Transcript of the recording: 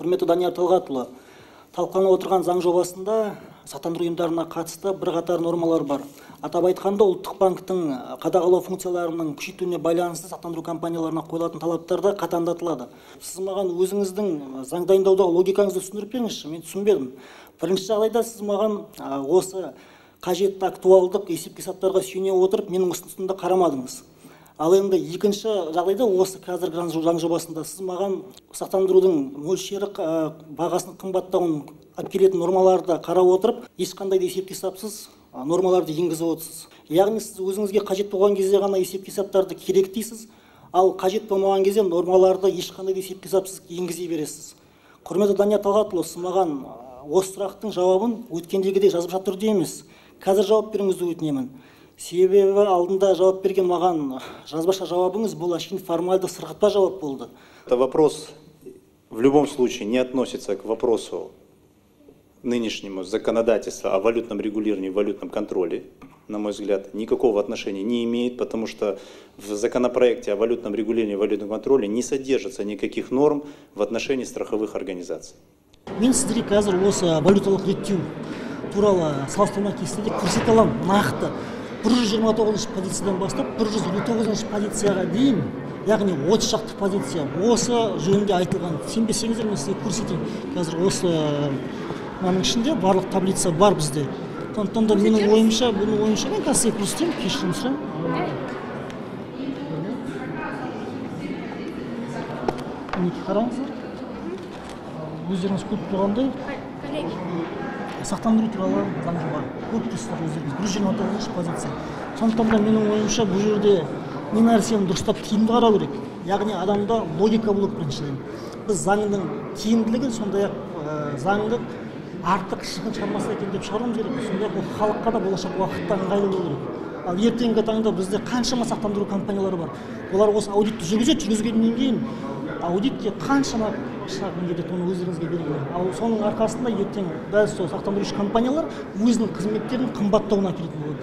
Құрметті Данияр Талғатұлы, талқыланып отырған заң жобасында сақтандыру ұйымдарына қатысты бірқатар нормалар бар. Атап айтқанда, ұлттық банктің қадағалау функцияларының күшейтуіне байланысты сақтандыру компанияларына қойылатын талаптар да қатаңдатылады. Сіз маған өзіңіздің заң дайындаудағы логикаңызды түсіндіріп беріңізші, мен түсінбедім. Бірінші жағдайда сіз маған осы қажетті актуалдық есеп-қисаптарға сүйене отырып, менің ұсынысымды қарамадыңыз. Ал енді екінші жағдайда осы қазіргі заң жобасында сіз маған сақтандырудың мөлшері бағасының қымбаттауын алып келетін нормаларды қарап отырып, ешқандай да есеп-қисапсыз нормаларды енгізіп отырсыз. Яғни сіз өзіңізге қажет болған кезде ғана есеп-қисаптарды керек дейсіз, ал қажет болмаған кезде нормаларды ешқандай да есеп-қисапсыз енгізе бересіз. Құрметті Данияр Талғатұлы, сіз маған осы сұрақтың жауабын өткендегідей жазбаша түрде емес, қазір жауап беруіңізді өтінемін. Себебі алдында жауап берген маған жазбаша жауабыңыз бұл әшейін формальды сырғытпа жауап болды. Это вопрос в любом случае не относится к вопросу нынешнему законодательства о валютном регулировании и валютном контроле, на мой взгляд, никакого отношения не имеет, потому что в законопроекте о валютном регулировании и валютном контроле не содержится никаких норм в отношении страховых организаций. Мен сіздерге қазір осы валюталық реттеу туралы салыстырма кестеде көрсете аламын нақты. 129 позициядан бастап 159 позицияға дейін, яғни 30 шақты позиция осы жөнінде айтылған. Сенбесеңіздер мен сізге көрсетейін. Қазір осы мынаның ішінде барлық таблица бар бізде. Сондықтан да менің ойымша мен қазір сізге көрсетейін, кешірім сұраймын. Мінекей қараңыздар. Өздеріңіз көріп тұрғандай сақтандыру туралы заң жоба. Көріп тұрсыздар өздеріңіз 129 позиция. Сондықтан да менің ойымша бұл жерде не нәрсені дұрыстап тиімді қарау керек. Яғни адамда логика болу біріншіден. Біз заңның тиімділігін, сондай-ақ заңды артық шығын шығармаса екен деп шығаруымыз керек. Сондай-ақ бұл халыққа да болашақ уақытта ыңғайлы болу керек. Ал ертеңгі таңда бізде қаншама сақтандыру компаниялары бар. Олар осы аудитті жүргізгеннен кейін аудитке қаншама шығын кетеді, оны өздеріңізге белгілі. Ал соның арқасында ертең дәл сол сақтандырушы компаниялар өзінің қызметтерін қымбаттауына әкелетін болады.